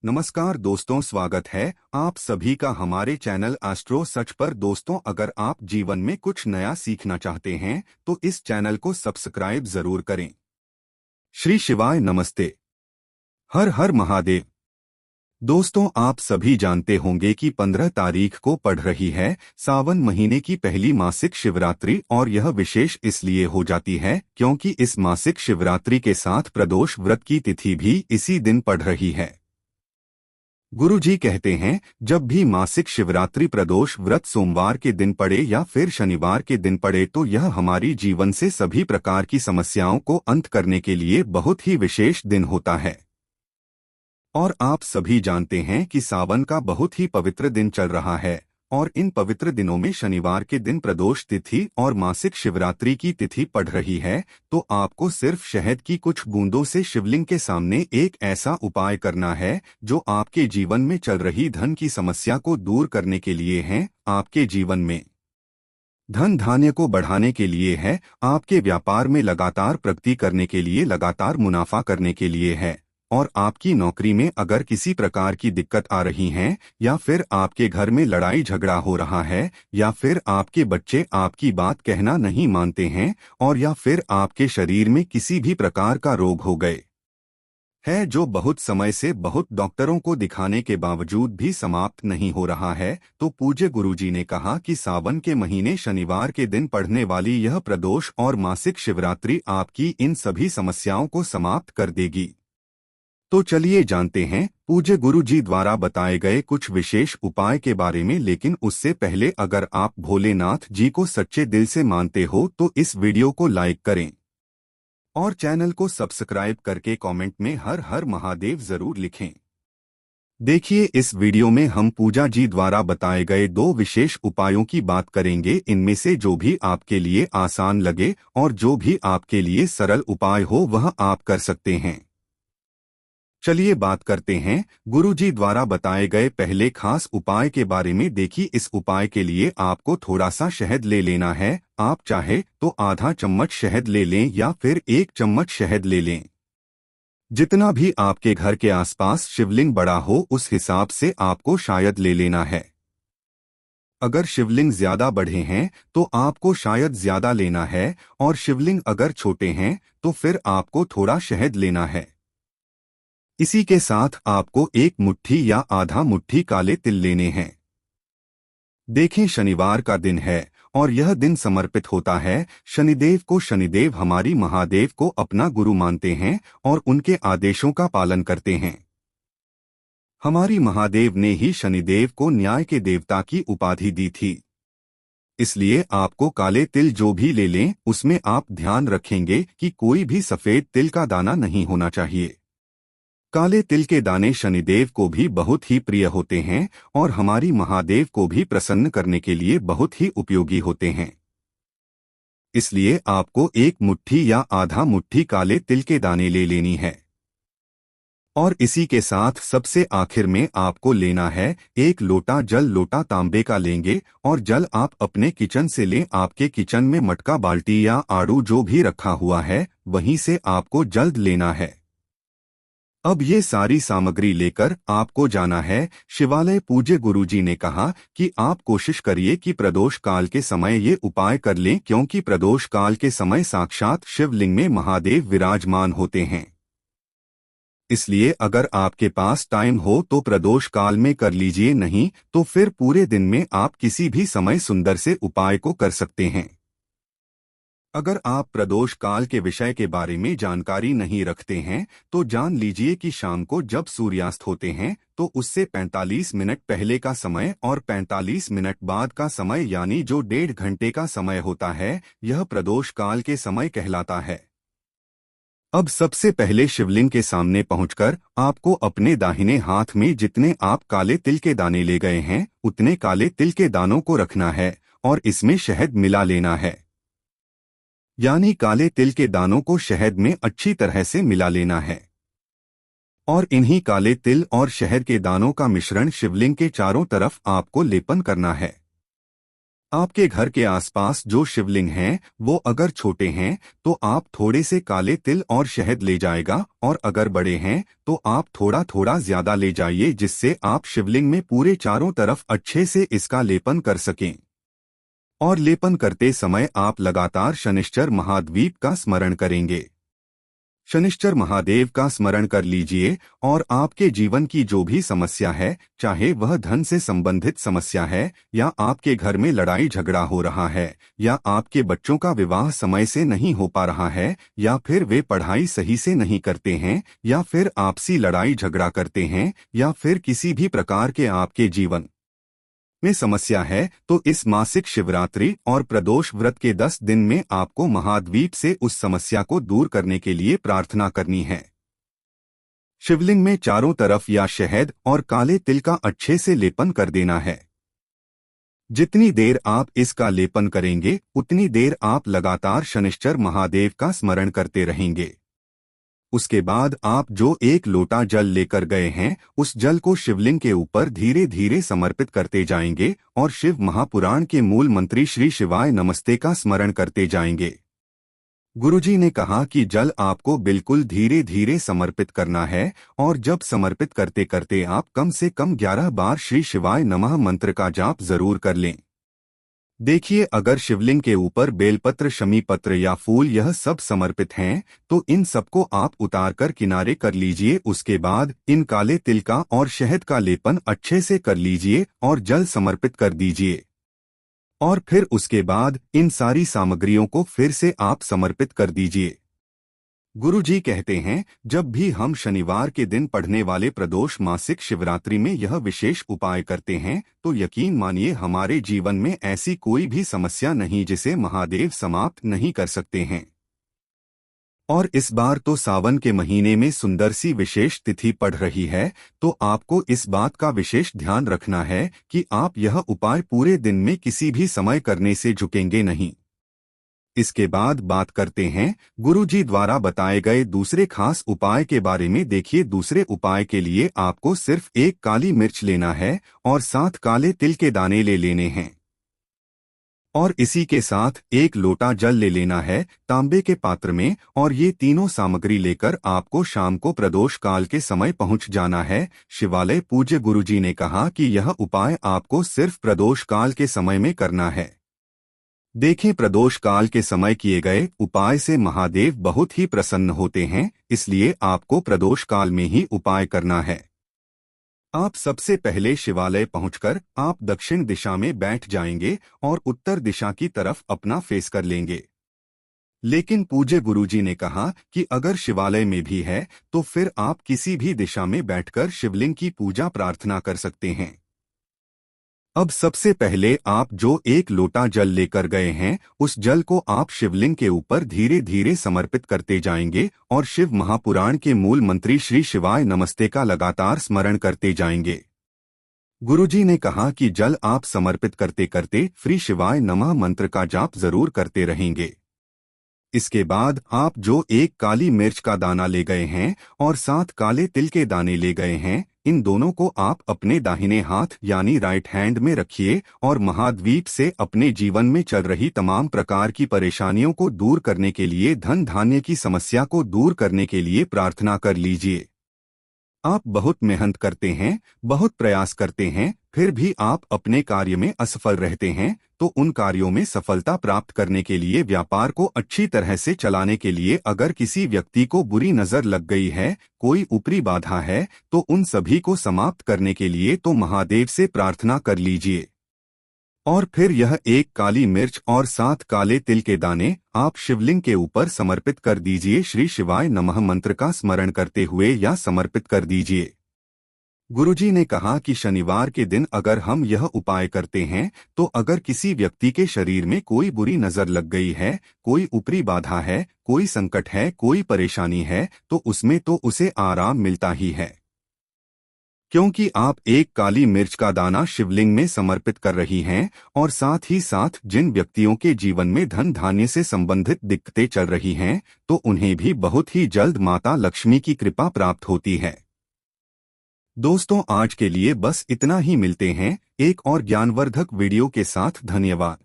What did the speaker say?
नमस्कार दोस्तों, स्वागत है आप सभी का हमारे चैनल एस्ट्रो सच पर। दोस्तों, अगर आप जीवन में कुछ नया सीखना चाहते हैं तो इस चैनल को सब्सक्राइब जरूर करें। श्री शिवाय नमस्ते। हर हर महादेव। दोस्तों, आप सभी जानते होंगे कि 15 तारीख को पड़ रही है सावन महीने की पहली मासिक शिवरात्रि, और यह विशेष इसलिए हो जाती है क्योंकि इस मासिक शिवरात्रि के साथ प्रदोष व्रत की तिथि भी इसी दिन पड़ रही है। गुरुजी कहते हैं, जब भी मासिक शिवरात्रि प्रदोष व्रत सोमवार के दिन पड़े या फिर शनिवार के दिन पड़े तो यह हमारी जीवन से सभी प्रकार की समस्याओं को अंत करने के लिए बहुत ही विशेष दिन होता है। और आप सभी जानते हैं कि सावन का बहुत ही पवित्र दिन चल रहा है, और इन पवित्र दिनों में शनिवार के दिन प्रदोष तिथि और मासिक शिवरात्रि की तिथि पड़ रही है। तो आपको सिर्फ शहद की कुछ बूंदों से शिवलिंग के सामने एक ऐसा उपाय करना है जो आपके जीवन में चल रही धन की समस्या को दूर करने के लिए है, आपके जीवन में धन धान्य को बढ़ाने के लिए है, आपके व्यापार में लगातार प्रगति करने के लिए, लगातार मुनाफा करने के लिए है। और आपकी नौकरी में अगर किसी प्रकार की दिक्कत आ रही है, या फिर आपके घर में लड़ाई झगड़ा हो रहा है, या फिर आपके बच्चे आपकी बात कहना नहीं मानते हैं, और या फिर आपके शरीर में किसी भी प्रकार का रोग हो गए है जो बहुत समय से बहुत डॉक्टरों को दिखाने के बावजूद भी समाप्त नहीं हो रहा है, तो पूज्य गुरुजी ने कहा कि सावन के महीने शनिवार के दिन पड़ने वाली यह प्रदोष और मासिक शिवरात्रि आपकी इन सभी समस्याओं को समाप्त कर देगी। तो चलिए जानते हैं पूज्य गुरु जी द्वारा बताए गए कुछ विशेष उपाय के बारे में। लेकिन उससे पहले, अगर आप भोलेनाथ जी को सच्चे दिल से मानते हो तो इस वीडियो को लाइक करें और चैनल को सब्सक्राइब करके कमेंट में हर हर महादेव जरूर लिखें। देखिए, इस वीडियो में हम पूजा जी द्वारा बताए गए 2 विशेष उपायों की बात करेंगे। इनमें से जो भी आपके लिए आसान लगे और जो भी आपके लिए सरल उपाय हो वह आप कर सकते हैं। चलिए बात करते हैं गुरुजी द्वारा बताए गए पहले खास उपाय के बारे में। देखिए, इस उपाय के लिए आपको थोड़ा सा शहद ले लेना है। आप चाहे तो आधा चम्मच शहद ले लें या फिर 1 चम्मच शहद ले लें। जितना भी आपके घर के आसपास शिवलिंग बड़ा हो उस हिसाब से आपको शायद ले लेना है। अगर शिवलिंग ज्यादा बड़े हैं तो आपको शायद ज्यादा लेना है, और शिवलिंग अगर छोटे हैं तो फिर आपको थोड़ा शहद लेना है। इसी के साथ आपको 1 मुट्ठी या आधा मुट्ठी काले तिल लेने हैं। देखें, शनिवार का दिन है और यह दिन समर्पित होता है शनिदेव को। शनिदेव हमारी महादेव को अपना गुरु मानते हैं और उनके आदेशों का पालन करते हैं। हमारी महादेव ने ही शनिदेव को न्याय के देवता की उपाधि दी थी। इसलिए आपको काले तिल जो भी ले लें उसमें आप ध्यान रखेंगे कि कोई भी सफेद तिल का दाना नहीं होना चाहिए। काले तिल के दाने शनिदेव को भी बहुत ही प्रिय होते हैं और हमारी महादेव को भी प्रसन्न करने के लिए बहुत ही उपयोगी होते हैं। इसलिए आपको 1 मुट्ठी या आधा मुट्ठी काले तिल के दाने ले लेनी है। और इसी के साथ सबसे आखिर में आपको लेना है 1 लोटा जल। लोटा तांबे का लेंगे और जल आप अपने किचन से लें। आपके किचन में मटका, बाल्टी या आड़ू जो भी रखा हुआ है वहीं से आपको जल्द लेना है। अब ये सारी सामग्री लेकर आपको जाना है शिवालय। पूज्य गुरुजी ने कहा कि आप कोशिश करिए कि प्रदोष काल के समय ये उपाय कर लें, क्योंकि प्रदोष काल के समय साक्षात शिवलिंग में महादेव विराजमान होते हैं। इसलिए अगर आपके पास टाइम हो तो प्रदोष काल में कर लीजिए, नहीं तो फिर पूरे दिन में आप किसी भी समय सुंदर से उपाय को कर सकते हैं। अगर आप प्रदोष काल के विषय के बारे में जानकारी नहीं रखते हैं तो जान लीजिए कि शाम को जब सूर्यास्त होते हैं तो उससे 45 मिनट पहले का समय और 45 मिनट बाद का समय, यानी जो 1.5 घंटे का समय होता है, यह प्रदोष काल के समय कहलाता है। अब सबसे पहले शिवलिंग के सामने पहुंचकर आपको अपने दाहिने हाथ में जितने आप काले तिल के दाने ले गए हैं उतने काले तिल के दानों को रखना है और इसमें शहद मिला लेना है। यानी काले तिल के दानों को शहद में अच्छी तरह से मिला लेना है और इन्हीं काले तिल और शहद के दानों का मिश्रण शिवलिंग के चारों तरफ आपको लेपन करना है। आपके घर के आसपास जो शिवलिंग हैं, वो अगर छोटे हैं तो आप थोड़े से काले तिल और शहद ले जाएगा, और अगर बड़े हैं तो आप थोड़ा थोड़ा ज्यादा ले जाइए, जिससे आप शिवलिंग में पूरे चारों तरफ अच्छे से इसका लेपन कर सकें। और लेपन करते समय आप लगातार शनिश्चर महाद्वीप का स्मरण करेंगे। शनिश्चर महादेव का स्मरण कर लीजिए, और आपके जीवन की जो भी समस्या है, चाहे वह धन से संबंधित समस्या है, या आपके घर में लड़ाई झगड़ा हो रहा है, या आपके बच्चों का विवाह समय से नहीं हो पा रहा है, या फिर वे पढ़ाई सही से नहीं करते हैं, या फिर आपसी लड़ाई झगड़ा करते हैं, या फिर किसी भी प्रकार के आपके जीवन में समस्या है, तो इस मासिक शिवरात्रि और प्रदोष व्रत के 10 दिन में आपको महाद्वीप से उस समस्या को दूर करने के लिए प्रार्थना करनी है। शिवलिंग में चारों तरफ या शहद और काले तिल का अच्छे से लेपन कर देना है। जितनी देर आप इसका लेपन करेंगे, उतनी देर आप लगातार शनिश्चर महादेव का स्मरण करते रहेंगे। उसके बाद आप जो 1 लोटा जल लेकर गए हैं, उस जल को शिवलिंग के ऊपर धीरे धीरे समर्पित करते जाएंगे, और शिव महापुराण के मूल मंत्री श्री शिवाय नमस्ते का स्मरण करते जाएंगे। गुरुजी ने कहा कि जल आपको बिल्कुल धीरे धीरे समर्पित करना है, और जब समर्पित करते करते आप कम से कम 11 बार श्री शिवाय नमः मंत्र का जाप जरूर कर लें। देखिए, अगर शिवलिंग के ऊपर बेलपत्र, शमी पत्र या फूल यह सब समर्पित हैं, तो इन सबको आप उतार कर किनारे कर लीजिए। उसके बाद इन काले तिल का और शहद का लेपन अच्छे से कर लीजिए और जल समर्पित कर दीजिए। और फिर उसके बाद इन सारी सामग्रियों को फिर से आप समर्पित कर दीजिए। गुरुजी कहते हैं, जब भी हम शनिवार के दिन पढ़ने वाले प्रदोष मासिक शिवरात्रि में यह विशेष उपाय करते हैं, तो यकीन मानिए हमारे जीवन में ऐसी कोई भी समस्या नहीं जिसे महादेव समाप्त नहीं कर सकते हैं। और इस बार तो सावन के महीने में सुंदर सी विशेष तिथि पड़ रही है, तो आपको इस बात का विशेष ध्यान रखना है कि आप यह उपाय पूरे दिन में किसी भी समय करने से झुकेंगे नहीं। इसके बाद बात करते हैं गुरुजी द्वारा बताए गए दूसरे खास उपाय के बारे में। देखिए, दूसरे उपाय के लिए आपको सिर्फ 1 काली मिर्च लेना है और 7 काले तिल के दाने ले लेने हैं, और इसी के साथ 1 लोटा जल ले लेना है तांबे के पात्र में, और ये तीनों सामग्री लेकर आपको शाम को प्रदोष काल के समय पहुंच जाना है शिवालय। पूज्य गुरुजी ने कहा कि यह उपाय आपको सिर्फ प्रदोष काल के समय में करना है। देखें, प्रदोष काल के समय किए गए उपाय से महादेव बहुत ही प्रसन्न होते हैं, इसलिए आपको प्रदोष काल में ही उपाय करना है। आप सबसे पहले शिवालय पहुंचकर आप दक्षिण दिशा में बैठ जाएंगे और उत्तर दिशा की तरफ अपना फेस कर लेंगे। लेकिन पूज्य गुरुजी ने कहा कि अगर शिवालय में भी है तो फिर आप किसी भी दिशा में बैठकर शिवलिंग की पूजा प्रार्थना कर सकते हैं। अब सबसे पहले आप जो 1 लोटा जल लेकर गए हैं, उस जल को आप शिवलिंग के ऊपर धीरे धीरे समर्पित करते जाएंगे और शिव महापुराण के मूल मंत्री श्री शिवाय नमस्ते का लगातार स्मरण करते जाएंगे। गुरुजी ने कहा कि जल आप समर्पित करते करते श्री शिवाय नमः मंत्र का जाप जरूर करते रहेंगे। इसके बाद आप जो 1 काली मिर्च का दाना ले गए हैं और 7 काले तिल के दाने ले गए हैं, इन दोनों को आप अपने दाहिने हाथ यानी राइट हैंड में रखिए और महाद्वीप से अपने जीवन में चल रही तमाम प्रकार की परेशानियों को दूर करने के लिए, धन धान्य की समस्या को दूर करने के लिए प्रार्थना कर लीजिए। आप बहुत मेहनत करते हैं, बहुत प्रयास करते हैं, फिर भी आप अपने कार्य में असफल रहते हैं, तो उन कार्यों में सफलता प्राप्त करने के लिए, व्यापार को अच्छी तरह से चलाने के लिए अगर किसी व्यक्ति को बुरी नजर लग गई है, कोई ऊपरी बाधा है, तो उन सभी को समाप्त करने के लिए तो महादेव से प्रार्थना कर लीजिए। और फिर यह 1 काली मिर्च और 7 काले तिल के दाने आप शिवलिंग के ऊपर समर्पित कर दीजिए। श्री शिवाय नमः मंत्र का स्मरण करते हुए या समर्पित कर दीजिए। गुरुजी ने कहा कि शनिवार के दिन अगर हम यह उपाय करते हैं, तो अगर किसी व्यक्ति के शरीर में कोई बुरी नजर लग गई है, कोई ऊपरी बाधा है, कोई संकट है, कोई परेशानी है, तो उसमें तो उसे आराम मिलता ही है, क्योंकि आप 1 काली मिर्च का दाना शिवलिंग में समर्पित कर रही हैं, और साथ ही साथ जिन व्यक्तियों के जीवन में धन धान्य से संबंधित दिक्कतें चल रही हैं, तो उन्हें भी बहुत ही जल्द माता लक्ष्मी की कृपा प्राप्त होती है। दोस्तों आज के लिए बस इतना ही, मिलते हैं एक और ज्ञानवर्धक वीडियो के साथ। धन्यवाद।